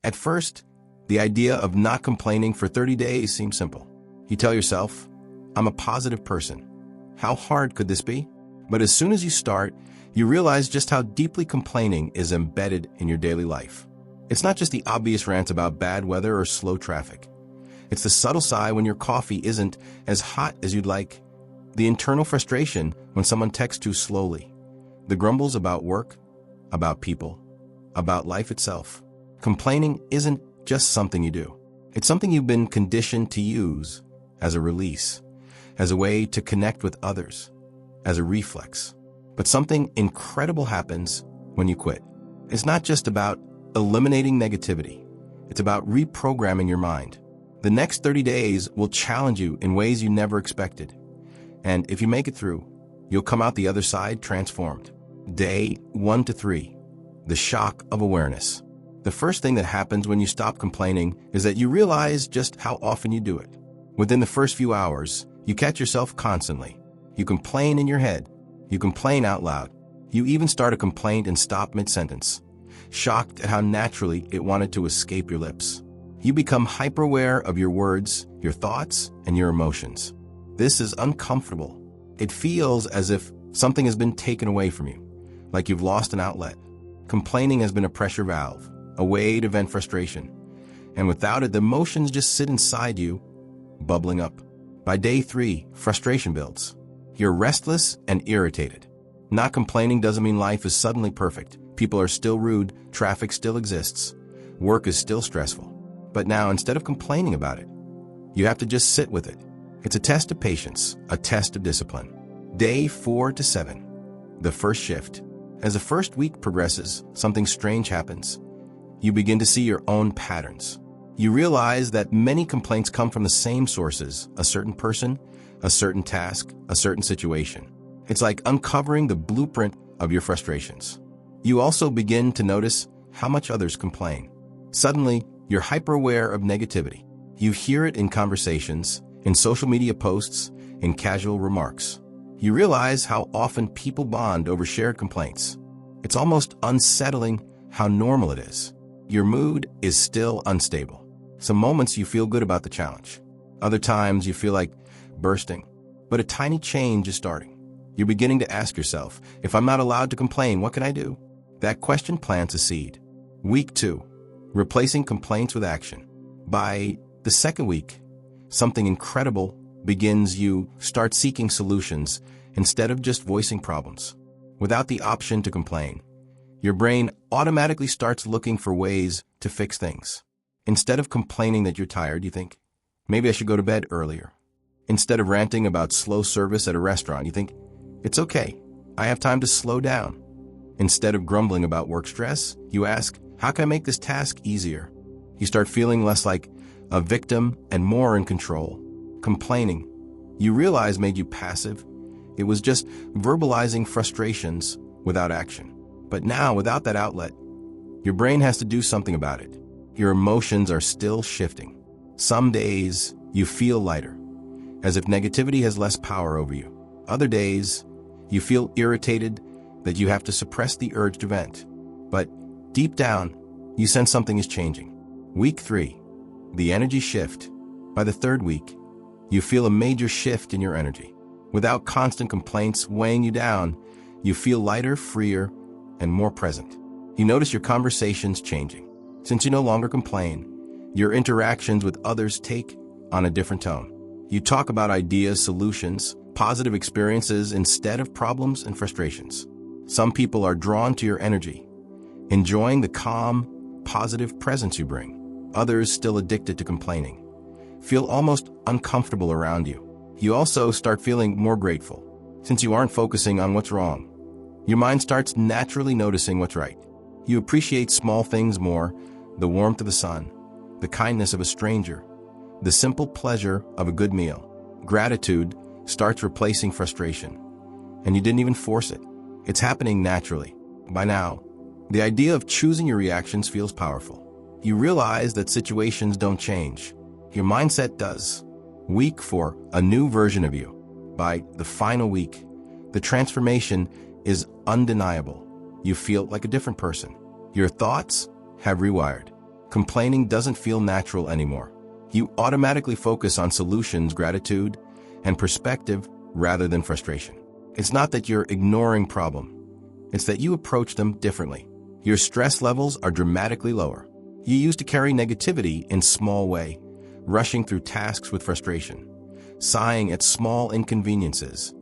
At first, the idea of not complaining for 30 days seems simple. You tell yourself, I'm a positive person. How hard could this be? But as soon as you start, you realize just how deeply complaining is embedded in your daily life. It's not just the obvious rants about bad weather or slow traffic. It's the subtle sigh when your coffee isn't as hot as you'd like, the internal frustration when someone texts too slowly, the grumbles about work, about people, about life itself. Complaining isn't just something you do. It's something you've been conditioned to use as a release, as a way to connect with others, as a reflex. But something incredible happens when you quit. It's not just about eliminating negativity. It's about reprogramming your mind. The next 30 days will challenge you in ways you never expected. And if you make it through, you'll come out the other side transformed. Day 1 to 3, the shock of awareness. The first thing that happens when you stop complaining is that you realize just how often you do it. Within the first few hours, you catch yourself constantly. You complain in your head. You complain out loud. You even start a complaint and stop mid-sentence, shocked at how naturally it wanted to escape your lips. You become hyper-aware of your words, your thoughts, and your emotions. This is uncomfortable. It feels as if something has been taken away from you, like you've lost an outlet. Complaining has been a pressure valve, a way to vent frustration. And without it, the emotions just sit inside you, bubbling up. By day 3, frustration builds. You're restless and irritated. Not complaining doesn't mean life is suddenly perfect. People are still rude, traffic still exists, work is still stressful. But now, instead of complaining about it, you have to just sit with it. It's a test of patience, a test of discipline. Day 4 to 7, the first shift. As the first week progresses, something strange happens. You begin to see your own patterns. You realize that many complaints come from the same sources: a certain person, a certain task, a certain situation. It's like uncovering the blueprint of your frustrations. You also begin to notice how much others complain. Suddenly, you're hyper-aware of negativity. You hear it in conversations, in social media posts, in casual remarks. You realize how often people bond over shared complaints. It's almost unsettling how normal it is. Your mood is still unstable. Some moments you feel good about the challenge. Other times you feel like bursting. But a tiny change is starting. You're beginning to ask yourself, if I'm not allowed to complain, what can I do? That question plants a seed. Week 2, replacing complaints with action. By the second week, something incredible begins. You start seeking solutions instead of just voicing problems. Without the option to complain, your brain automatically starts looking for ways to fix things. Instead of complaining that you're tired, you think, maybe I should go to bed earlier. Instead of ranting about slow service at a restaurant, you think, it's okay, I have time to slow down. Instead of grumbling about work stress, you ask, how can I make this task easier? You start feeling less like a victim and more in control. Complaining, you realize, made you passive. It was just verbalizing frustrations without action. But now, without that outlet, your brain has to do something about it. Your emotions are still shifting. Some days, you feel lighter, as if negativity has less power over you. Other days, you feel irritated that you have to suppress the urge to vent. But deep down, you sense something is changing. Week 3, the energy shift. By the third week, you feel a major shift in your energy. Without constant complaints weighing you down, you feel lighter, freer, and more present. You notice your conversations changing. Since you no longer complain, your interactions with others take on a different tone. You talk about ideas, solutions, positive experiences instead of problems and frustrations. Some people are drawn to your energy, enjoying the calm, positive presence you bring. Others, still addicted to complaining, feel almost uncomfortable around you. You also start feeling more grateful. Since you aren't focusing on what's wrong, your mind starts naturally noticing what's right. You appreciate small things more: the warmth of the sun, the kindness of a stranger, the simple pleasure of a good meal. Gratitude starts replacing frustration, and you didn't even force it. It's happening naturally. By now, the idea of choosing your reactions feels powerful. You realize that situations don't change. Your mindset does. Week 4, a new version of you. By the final week, the transformation is undeniable. You feel like a different person. Your thoughts have rewired. Complaining doesn't feel natural anymore. You automatically focus on solutions, gratitude, and perspective rather than frustration. It's not that you're ignoring problems. It's that you approach them differently. Your stress levels are dramatically lower. You used to carry negativity in small way, rushing through tasks with frustration, sighing at small inconveniences,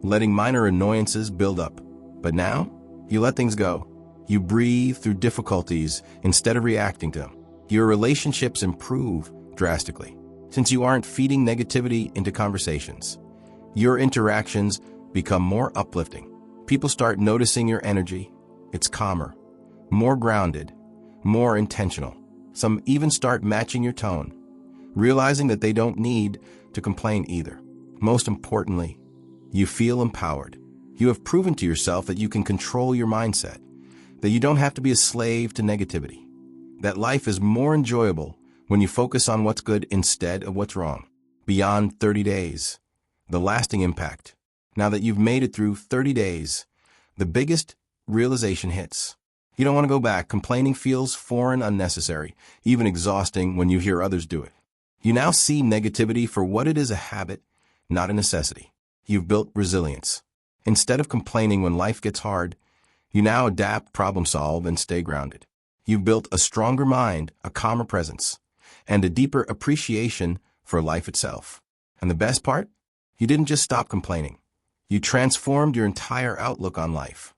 letting minor annoyances build up. But now, you let things go. You breathe through difficulties instead of reacting to them. Your relationships improve drastically, since you aren't feeding negativity into conversations. Your interactions become more uplifting. People start noticing your energy. It's calmer, more grounded, more intentional. Some even start matching your tone, realizing that they don't need to complain either. Most importantly, you feel empowered. You have proven to yourself that you can control your mindset, that you don't have to be a slave to negativity, that life is more enjoyable when you focus on what's good instead of what's wrong. Beyond 30 days, the lasting impact. Now that you've made it through 30 days, the biggest realization hits. You don't want to go back. Complaining feels foreign, unnecessary, even exhausting when you hear others do it. You now see negativity for what it is, a habit, not a necessity. You've built resilience. Instead of complaining when life gets hard, you now adapt, problem solve, and stay grounded. You've built a stronger mind, a calmer presence, and a deeper appreciation for life itself. And the best part? You didn't just stop complaining. You transformed your entire outlook on life.